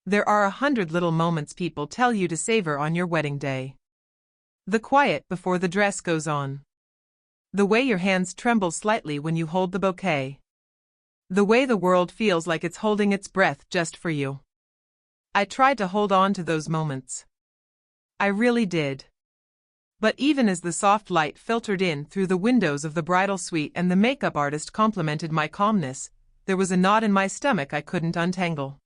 There are 100 little moments people tell you to savor on your wedding day. The quiet before the dress goes on. The way your hands tremble slightly when you hold the bouquet. The way the world feels like it's holding its breath just for you. I tried to hold on to those moments. I really did. But even as the soft light filtered in through the windows of the bridal suite and the makeup artist complimented my calmness, there was a knot in my stomach I couldn't untangle.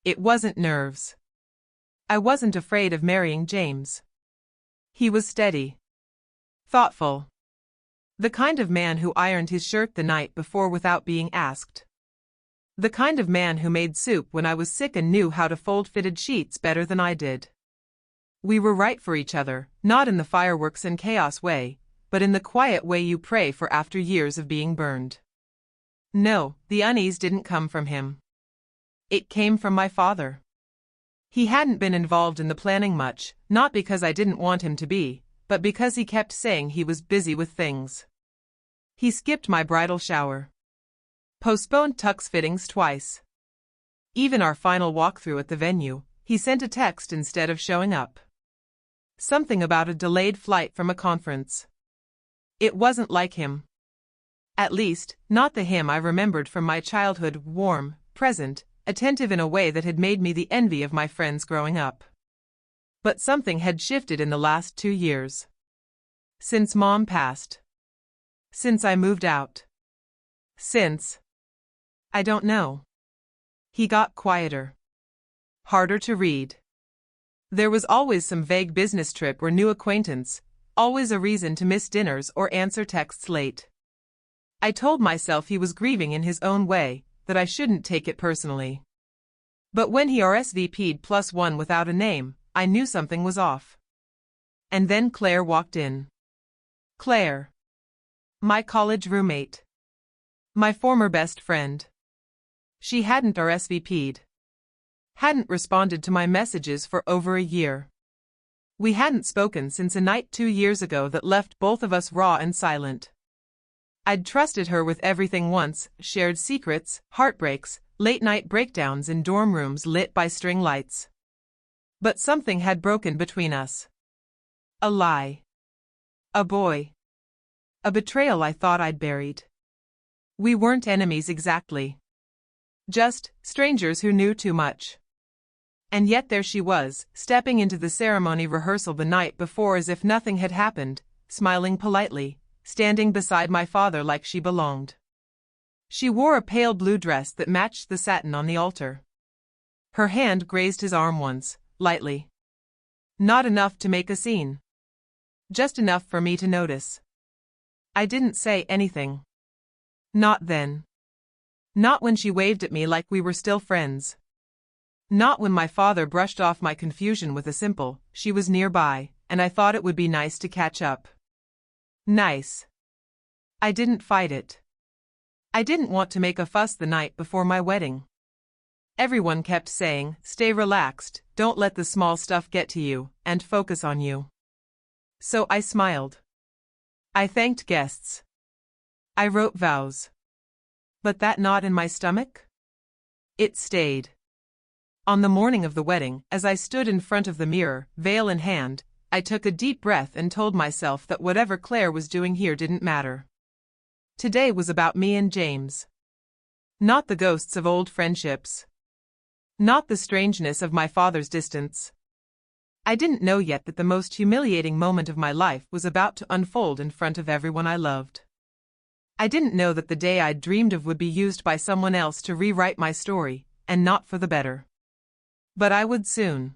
It wasn't nerves. I wasn't afraid of marrying James. He was steady. Thoughtful. The kind of man who ironed his shirt the night before without being asked. The kind of man who made soup when I was sick and knew how to fold fitted sheets better than I did. We were right for each other, not in the fireworks and chaos way, but in the quiet way you pray for after years of being burned. No, the unease didn't come from him. It came from my father. He hadn't been involved in the planning much, not because I didn't want him to be, but because he kept saying he was busy with things. He skipped my bridal shower. Postponed tux fittings twice. Even our final walkthrough at the venue, he sent a text instead of showing up. Something about a delayed flight from a conference. It wasn't like him. At least, not the him I remembered from my childhood, warm, present, attentive in a way that had made me the envy of my friends growing up. But something had shifted in the last 2 years. Since Mom passed. Since I moved out. Since. I don't know. He got quieter. Harder to read. There was always some vague business trip or new acquaintance, always a reason to miss dinners or answer texts late. I told myself he was grieving in his own way, that I shouldn't take it personally. But when he RSVP'd +1 without a name, I knew something was off. And then Claire walked in. Claire. My college roommate. My former best friend. She hadn't RSVP'd. Hadn't responded to my messages for over a year. We hadn't spoken since a night 2 years ago that left both of us raw and silent. I'd trusted her with everything once, shared secrets, heartbreaks, late-night breakdowns in dorm rooms lit by string lights. But something had broken between us. A lie. A boy. A betrayal I thought I'd buried. We weren't enemies exactly. Just strangers who knew too much. And yet there she was, stepping into the ceremony rehearsal the night before as if nothing had happened, smiling politely, standing beside my father like she belonged. She wore a pale blue dress that matched the satin on the altar. Her hand grazed his arm once, lightly. Not enough to make a scene. Just enough for me to notice. I didn't say anything. Not then. Not when she waved at me like we were still friends. Not when my father brushed off my confusion with a simple, she was nearby, and I thought it would be nice to catch up. Nice. I didn't fight it. I didn't want to make a fuss the night before my wedding. Everyone kept saying, stay relaxed, don't let the small stuff get to you, and focus on you. So I smiled. I thanked guests. I wrote vows. But that knot in my stomach? It stayed. On the morning of the wedding, as I stood in front of the mirror, veil in hand, I took a deep breath and told myself that whatever Claire was doing here didn't matter. Today was about me and James. Not the ghosts of old friendships. Not the strangeness of my father's distance. I didn't know yet that the most humiliating moment of my life was about to unfold in front of everyone I loved. I didn't know that the day I'd dreamed of would be used by someone else to rewrite my story, and not for the better. But I would soon.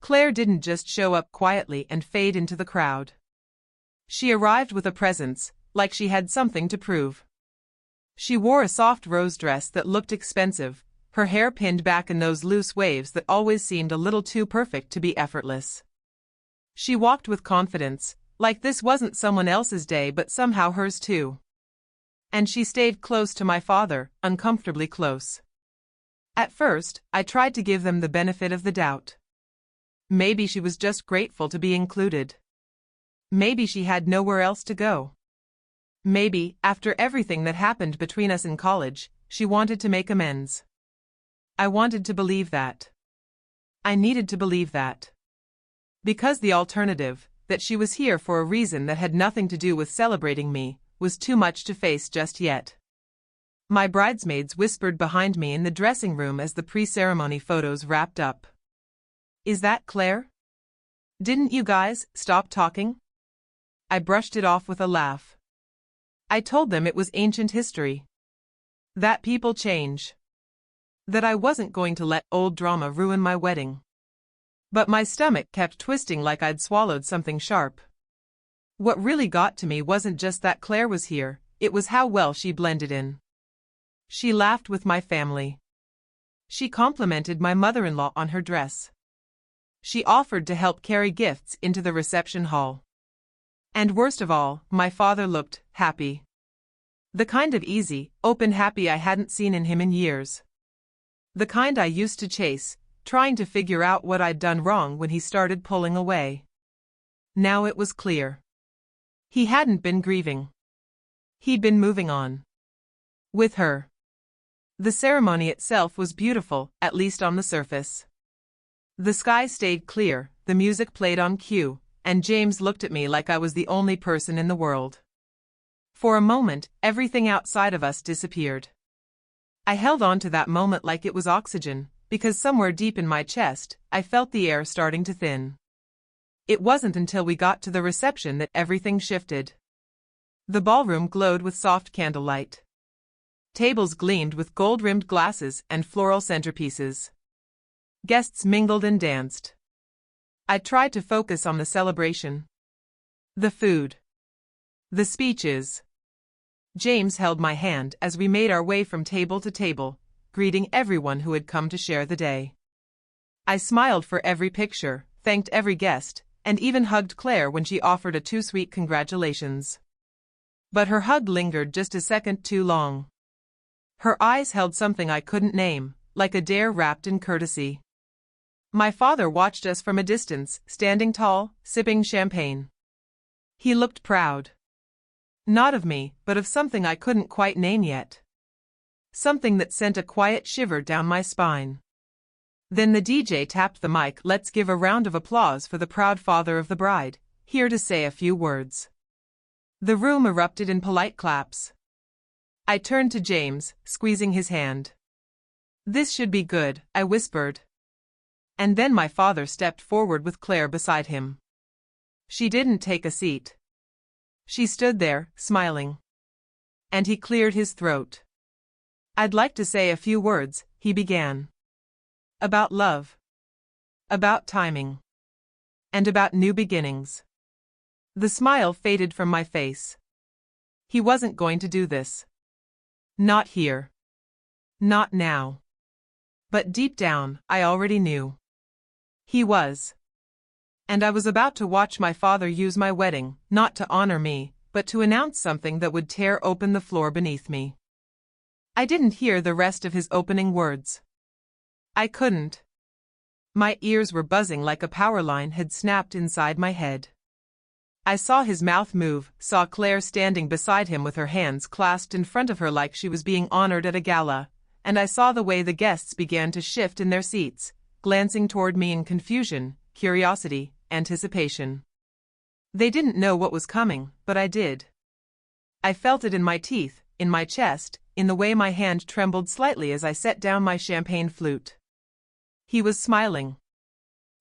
Claire didn't just show up quietly and fade into the crowd. She arrived with a presence, like she had something to prove. She wore a soft rose dress that looked expensive, her hair pinned back in those loose waves that always seemed a little too perfect to be effortless. She walked with confidence, like this wasn't someone else's day but somehow hers too. And she stayed close to my father, uncomfortably close. At first, I tried to give them the benefit of the doubt. Maybe she was just grateful to be included. Maybe she had nowhere else to go. Maybe, after everything that happened between us in college, she wanted to make amends. I wanted to believe that. I needed to believe that. Because the alternative, that she was here for a reason that had nothing to do with celebrating me, was too much to face just yet. My bridesmaids whispered behind me in the dressing room as the pre-ceremony photos wrapped up. Is that Claire? Didn't you guys stop talking? I brushed it off with a laugh. I told them it was ancient history. That people change. That I wasn't going to let old drama ruin my wedding. But my stomach kept twisting like I'd swallowed something sharp. What really got to me wasn't just that Claire was here, it was how well she blended in. She laughed with my family. She complimented my mother-in-law on her dress. She offered to help carry gifts into the reception hall. And worst of all, my father looked happy. The kind of easy, open happy I hadn't seen in him in years. The kind I used to chase, trying to figure out what I'd done wrong when he started pulling away. Now it was clear. He hadn't been grieving. He'd been moving on. With her. The ceremony itself was beautiful, at least on the surface. The sky stayed clear, the music played on cue, and James looked at me like I was the only person in the world. For a moment, everything outside of us disappeared. I held on to that moment like it was oxygen, because somewhere deep in my chest, I felt the air starting to thin. It wasn't until we got to the reception that everything shifted. The ballroom glowed with soft candlelight. Tables gleamed with gold-rimmed glasses and floral centerpieces. Guests mingled and danced. I tried to focus on the celebration. The food. The speeches. James held my hand as we made our way from table to table, greeting everyone who had come to share the day. I smiled for every picture, thanked every guest, and even hugged Claire when she offered a too sweet congratulations. But her hug lingered just a second too long. Her eyes held something I couldn't name, like a dare wrapped in courtesy. My father watched us from a distance, standing tall, sipping champagne. He looked proud. Not of me, but of something I couldn't quite name yet. Something that sent a quiet shiver down my spine. Then the DJ tapped the mic. Let's give a round of applause for the proud father of the bride, here to say a few words. The room erupted in polite claps. I turned to James, squeezing his hand. This should be good, I whispered. And then my father stepped forward with Claire beside him. She didn't take a seat. She stood there, smiling. And he cleared his throat. I'd like to say a few words, he began. About love. About timing. And about new beginnings. The smile faded from my face. He wasn't going to do this. Not here. Not now. But deep down, I already knew. He was. And I was about to watch my father use my wedding, not to honor me, but to announce something that would tear open the floor beneath me. I didn't hear the rest of his opening words. I couldn't. My ears were buzzing like a power line had snapped inside my head. I saw his mouth move, saw Claire standing beside him with her hands clasped in front of her like she was being honored at a gala, and I saw the way the guests began to shift in their seats, glancing toward me in confusion, curiosity, anticipation. They didn't know what was coming, but I did. I felt it in my teeth, in my chest, in the way my hand trembled slightly as I set down my champagne flute. He was smiling.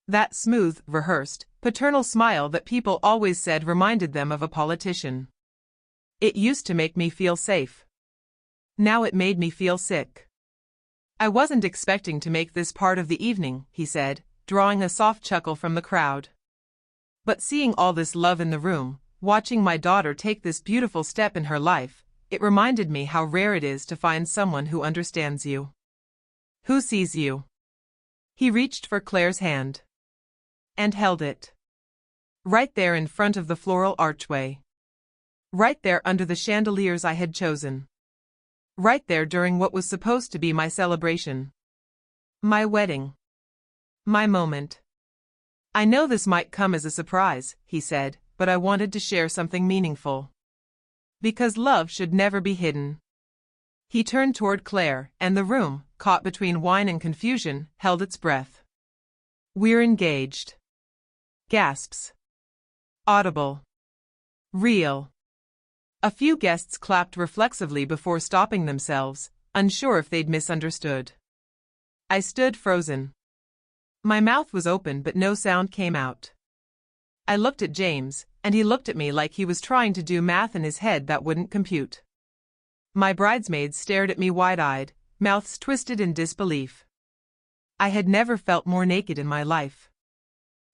That smooth, rehearsed, paternal smile that people always said reminded them of a politician. It used to make me feel safe. Now it made me feel sick. I wasn't expecting to make this part of the evening, he said, drawing a soft chuckle from the crowd. But seeing all this love in the room, watching my daughter take this beautiful step in her life, it reminded me how rare it is to find someone who understands you. Who sees you. He reached for Claire's hand. And held it. Right there in front of the floral archway. Right there under the chandeliers I had chosen. Right there during what was supposed to be my celebration. My wedding. My moment. I know this might come as a surprise, he said, but I wanted to share something meaningful. Because love should never be hidden. He turned toward Claire, and the room, caught between wine and confusion, held its breath. "We're engaged." Gasps. Audible. Real. A few guests clapped reflexively before stopping themselves, unsure if they'd misunderstood. I stood frozen. My mouth was open but no sound came out. I looked at James, and he looked at me like he was trying to do math in his head that wouldn't compute. My bridesmaids stared at me wide-eyed, mouths twisted in disbelief. I had never felt more naked in my life.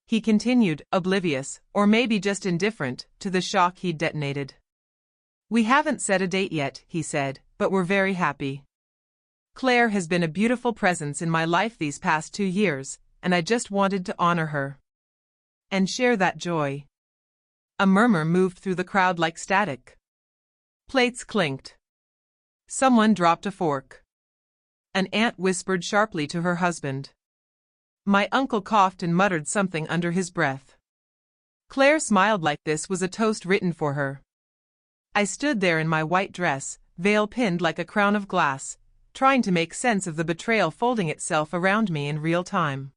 He continued, oblivious, or maybe just indifferent, to the shock he'd detonated. "We haven't set a date yet," he said, "but we're very happy. Claire has been a beautiful presence in my life these past 2 years, and I just wanted to honor her. And share that joy." A murmur moved through the crowd like static. Plates clinked. Someone dropped a fork. An aunt whispered sharply to her husband. My uncle coughed and muttered something under his breath. Claire smiled like this was a toast written for her. I stood there in my white dress, veil pinned like a crown of glass, trying to make sense of the betrayal folding itself around me in real time.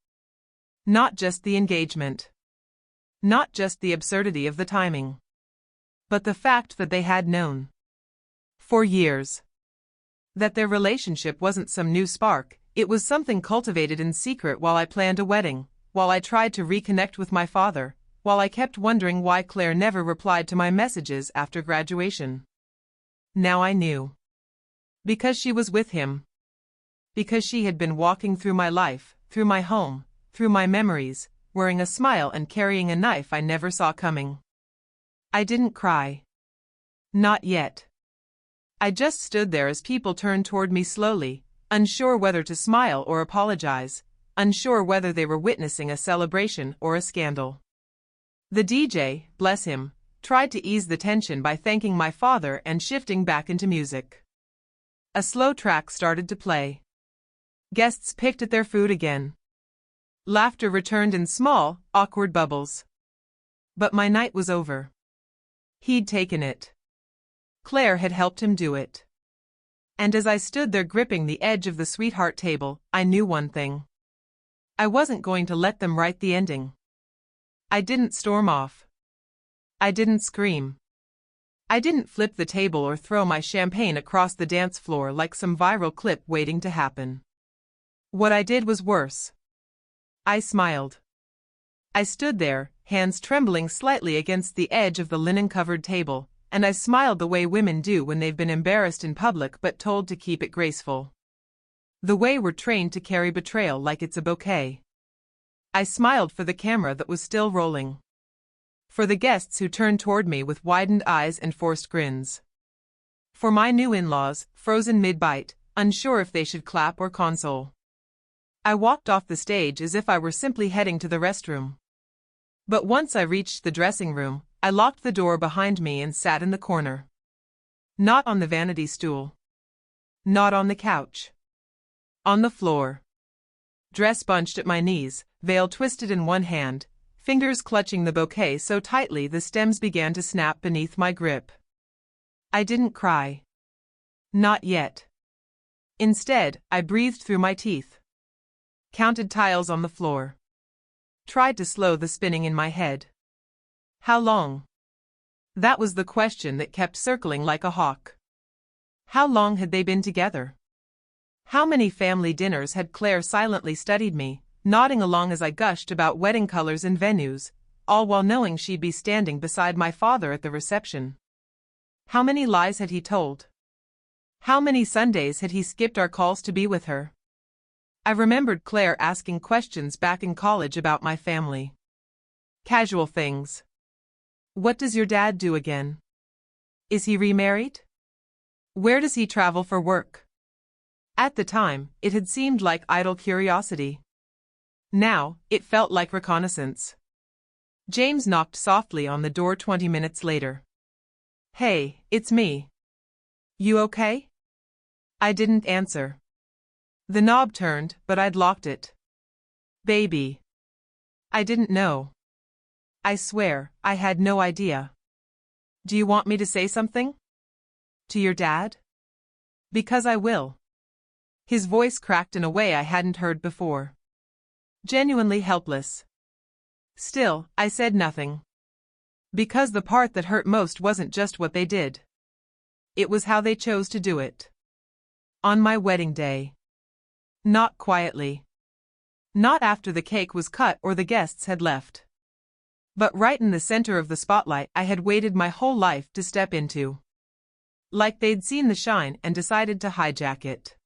Not just the engagement. Not just the absurdity of the timing. But the fact that they had known. For years. That their relationship wasn't some new spark, it was something cultivated in secret while I planned a wedding, while I tried to reconnect with my father, while I kept wondering why Claire never replied to my messages after graduation. Now I knew. Because she was with him. Because she had been walking through my life, through my home, through my memories, wearing a smile and carrying a knife I never saw coming. I didn't cry. Not yet. I just stood there as people turned toward me slowly, unsure whether to smile or apologize, unsure whether they were witnessing a celebration or a scandal. The DJ, bless him, tried to ease the tension by thanking my father and shifting back into music. A slow track started to play. Guests picked at their food again. Laughter returned in small, awkward bubbles. But my night was over. He'd taken it. Claire had helped him do it. And as I stood there gripping the edge of the sweetheart table, I knew one thing. I wasn't going to let them write the ending. I didn't storm off. I didn't scream. I didn't flip the table or throw my champagne across the dance floor like some viral clip waiting to happen. What I did was worse. I smiled. I stood there, hands trembling slightly against the edge of the linen-covered table, and I smiled the way women do when they've been embarrassed in public but told to keep it graceful. The way we're trained to carry betrayal like it's a bouquet. I smiled for the camera that was still rolling. For the guests who turned toward me with widened eyes and forced grins. For my new in-laws, frozen mid-bite, unsure if they should clap or console. I walked off the stage as if I were simply heading to the restroom. But once I reached the dressing room, I locked the door behind me and sat in the corner. Not on the vanity stool. Not on the couch. On the floor. Dress bunched at my knees, veil twisted in one hand, fingers clutching the bouquet so tightly the stems began to snap beneath my grip. I didn't cry. Not yet. Instead, I breathed through my teeth. Counted tiles on the floor. Tried to slow the spinning in my head. How long? That was the question that kept circling like a hawk. How long had they been together? How many family dinners had Claire silently studied me, nodding along as I gushed about wedding colors and venues, all while knowing she'd be standing beside my father at the reception? How many lies had he told? How many Sundays had he skipped our calls to be with her? I remembered Claire asking questions back in college about my family. Casual things. What does your dad do again? Is he remarried? Where does he travel for work? At the time, it had seemed like idle curiosity. Now, it felt like reconnaissance. James knocked softly on the door 20 minutes later. Hey, it's me. You okay? I didn't answer. The knob turned, but I'd locked it. Baby. I didn't know. I swear, I had no idea. Do you want me to say something? To your dad? Because I will. His voice cracked in a way I hadn't heard before. Genuinely helpless. Still, I said nothing. Because the part that hurt most wasn't just what they did. It was how they chose to do it. On my wedding day. Not quietly. Not after the cake was cut or the guests had left. But right in the center of the spotlight I had waited my whole life to step into. Like they'd seen the shine and decided to hijack it.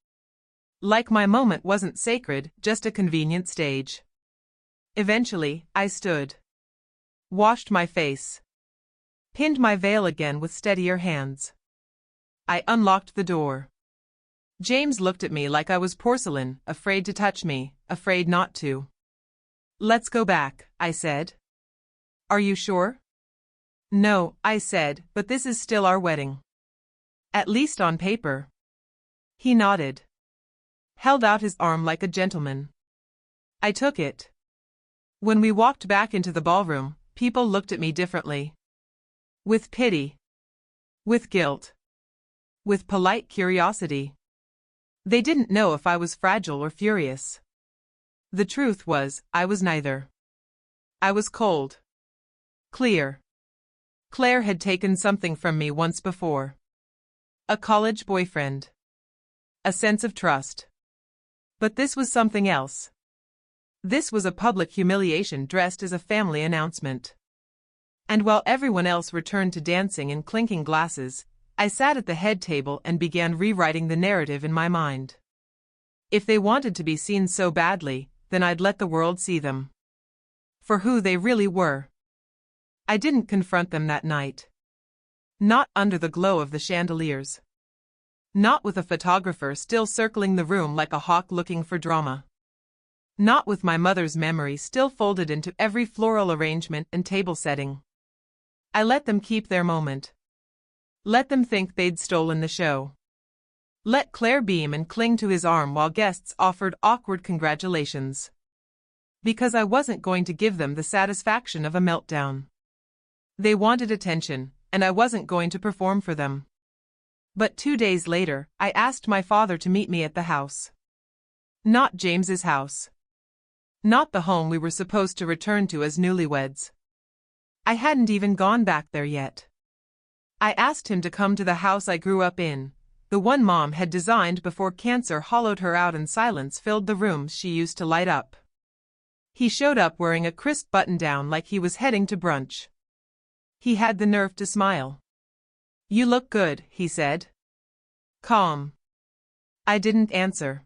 Like my moment wasn't sacred, just a convenient stage. Eventually, I stood. Washed my face. Pinned my veil again with steadier hands. I unlocked the door. James looked at me like I was porcelain, afraid to touch me, afraid not to. Let's go back, I said. Are you sure? No, I said, but this is still our wedding. At least on paper. He nodded. Held out his arm like a gentleman. I took it. When we walked back into the ballroom, people looked at me differently. With pity. With guilt. With polite curiosity. They didn't know if I was fragile or furious. The truth was, I was neither. I was cold. Clear. Claire had taken something from me once before. A college boyfriend. A sense of trust. But this was something else. This was a public humiliation dressed as a family announcement. And while everyone else returned to dancing and clinking glasses, I sat at the head table and began rewriting the narrative in my mind. If they wanted to be seen so badly, then I'd let the world see them. For who they really were. I didn't confront them that night. Not under the glow of the chandeliers. Not with a photographer still circling the room like a hawk looking for drama. Not with my mother's memory still folded into every floral arrangement and table setting. I let them keep their moment. Let them think they'd stolen the show. Let Claire beam and cling to his arm while guests offered awkward congratulations. Because I wasn't going to give them the satisfaction of a meltdown. They wanted attention, and I wasn't going to perform for them. But 2 days later, I asked my father to meet me at the house. Not James's house. Not the home we were supposed to return to as newlyweds. I hadn't even gone back there yet. I asked him to come to the house I grew up in, the one Mom had designed before cancer hollowed her out and silence filled the rooms she used to light up. He showed up wearing a crisp button-down like he was heading to brunch. He had the nerve to smile. "You look good," he said. Calm. I didn't answer.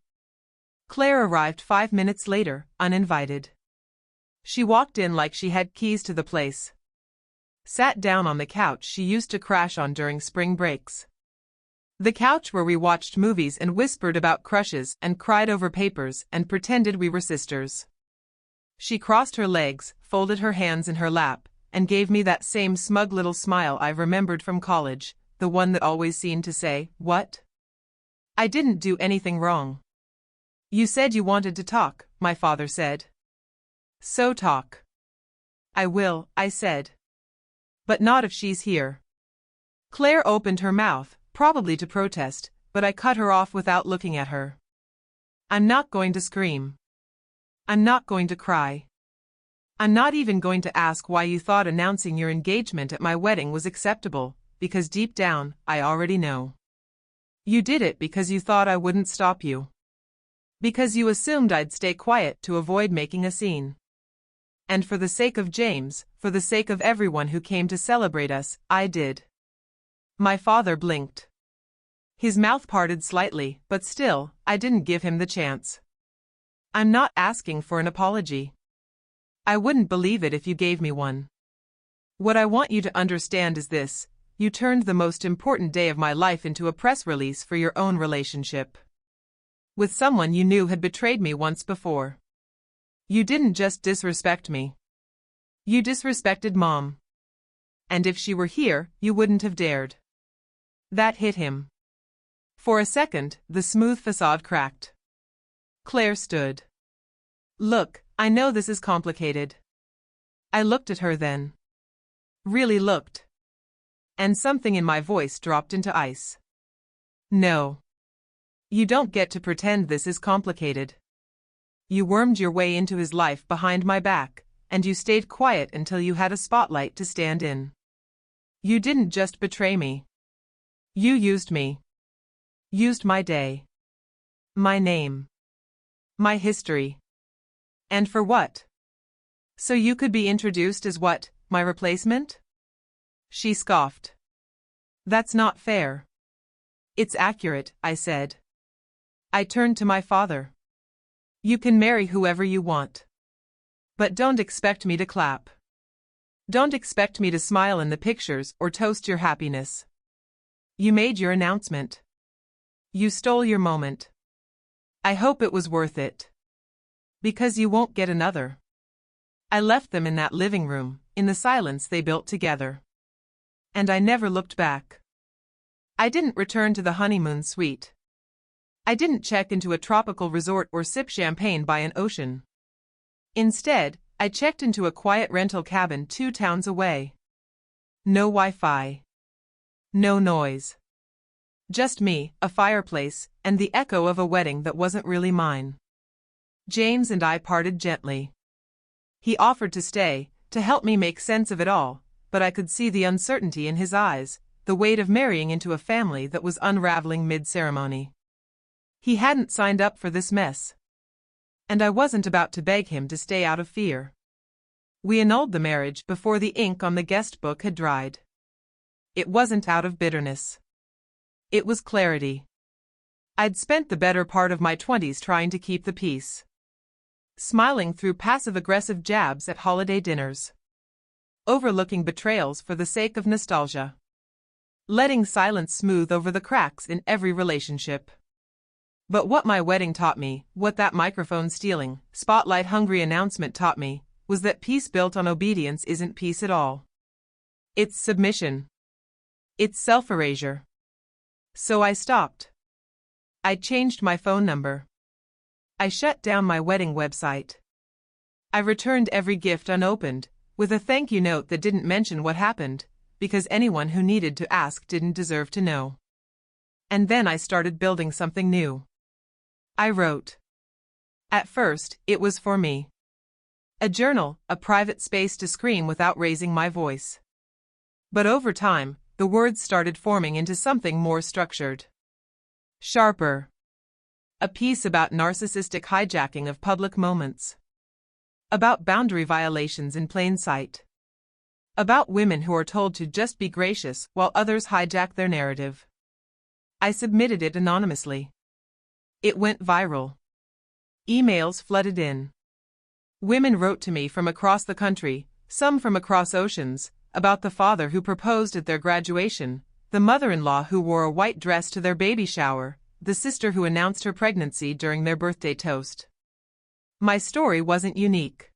Claire arrived 5 minutes later, uninvited. She walked in like she had keys to the place. Sat down on the couch she used to crash on during spring breaks. The couch where we watched movies and whispered about crushes and cried over papers and pretended we were sisters. She crossed her legs, folded her hands in her lap, and gave me that same smug little smile I remembered from college, the one that always seemed to say, "What? I didn't do anything wrong." "You said you wanted to talk," my father said. "So talk." "I will," I said. "But not if she's here." Claire opened her mouth, probably to protest, but I cut her off without looking at her. I'm not going to scream. I'm not going to cry. I'm not even going to ask why you thought announcing your engagement at my wedding was acceptable, because deep down, I already know. You did it because you thought I wouldn't stop you. Because you assumed I'd stay quiet to avoid making a scene. And for the sake of James, for the sake of everyone who came to celebrate us, I did. My father blinked. His mouth parted slightly, but still, I didn't give him the chance. I'm not asking for an apology. I wouldn't believe it if you gave me one. What I want you to understand is this: you turned the most important day of my life into a press release for your own relationship. With someone you knew had betrayed me once before. You didn't just disrespect me. You disrespected Mom. And if she were here, you wouldn't have dared. That hit him. For a second, the smooth facade cracked. Claire stood. Look, I know this is complicated. I looked at her then. Really looked. And something in my voice dropped into ice. No. You don't get to pretend this is complicated. You wormed your way into his life behind my back, and you stayed quiet until you had a spotlight to stand in. You didn't just betray me. You used me. Used my day. My name. My history. And for what? So you could be introduced as what, my replacement? She scoffed. That's not fair. It's accurate, I said. I turned to my father. You can marry whoever you want. But don't expect me to clap. Don't expect me to smile in the pictures or toast your happiness. You made your announcement. You stole your moment. I hope it was worth it. Because you won't get another. I left them in that living room, in the silence they built together. And I never looked back. I didn't return to the honeymoon suite. I didn't check into a tropical resort or sip champagne by an ocean. Instead, I checked into a quiet rental cabin 2 towns away. No Wi-Fi. No noise. Just me, a fireplace, and the echo of a wedding that wasn't really mine. James and I parted gently. He offered to stay, to help me make sense of it all, but I could see the uncertainty in his eyes, the weight of marrying into a family that was unraveling mid-ceremony. He hadn't signed up for this mess. And I wasn't about to beg him to stay out of fear. We annulled the marriage before the ink on the guest book had dried. It wasn't out of bitterness. It was clarity. I'd spent the better part of my 20s trying to keep the peace. Smiling through passive-aggressive jabs at holiday dinners. Overlooking betrayals for the sake of nostalgia. Letting silence smooth over the cracks in every relationship. But what my wedding taught me, what that microphone-stealing, spotlight-hungry announcement taught me, was that peace built on obedience isn't peace at all. It's submission. It's self-erasure. So I stopped. I changed my phone number. I shut down my wedding website. I returned every gift unopened, with a thank you note that didn't mention what happened, because anyone who needed to ask didn't deserve to know. And then I started building something new. I wrote. At first, it was for me. A journal, a private space to scream without raising my voice. But over time, the words started forming into something more structured. Sharper. A piece about narcissistic hijacking of public moments. About boundary violations in plain sight. About women who are told to just be gracious while others hijack their narrative. I submitted it anonymously. It went viral. Emails flooded in. Women wrote to me from across the country, some from across oceans, about the father who proposed at their graduation, the mother-in-law who wore a white dress to their baby shower, the sister who announced her pregnancy during their birthday toast. My story wasn't unique.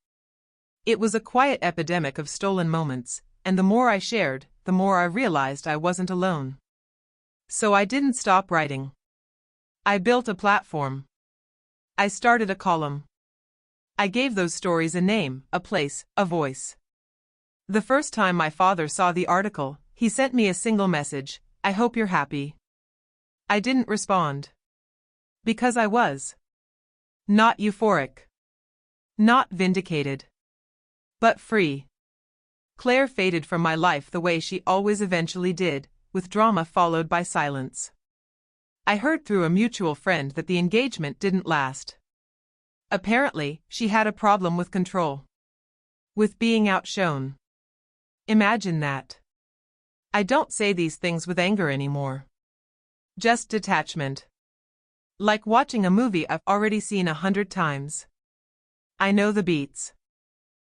It was a quiet epidemic of stolen moments, and the more I shared, the more I realized I wasn't alone. So I didn't stop writing. I built a platform. I started a column. I gave those stories a name, a place, a voice. The first time my father saw the article, he sent me a single message: I hope you're happy. I didn't respond. Because I was. Not euphoric. Not vindicated. But free. Claire faded from my life the way she always eventually did, with drama followed by silence. I heard through a mutual friend that the engagement didn't last. Apparently, she had a problem with control. With being outshone. Imagine that. I don't say these things with anger anymore. Just detachment. Like watching a movie I've already seen 100 times. I know the beats.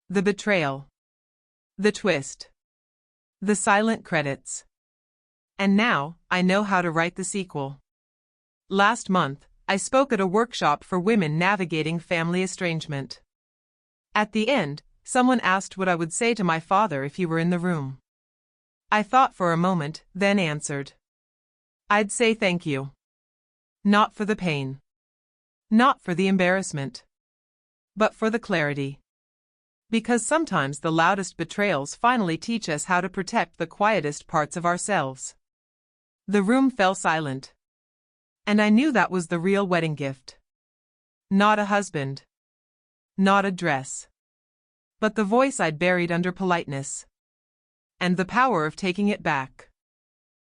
The betrayal. The twist. The silent credits. And now, I know how to write the sequel. Last month, I spoke at a workshop for women navigating family estrangement. At the end, someone asked what I would say to my father if he were in the room. I thought for a moment, then answered. I'd say thank you. Not for the pain. Not for the embarrassment. But for the clarity. Because sometimes the loudest betrayals finally teach us how to protect the quietest parts of ourselves. The room fell silent. And I knew that was the real wedding gift. Not a husband. Not a dress. But the voice I'd buried under politeness. And the power of taking it back.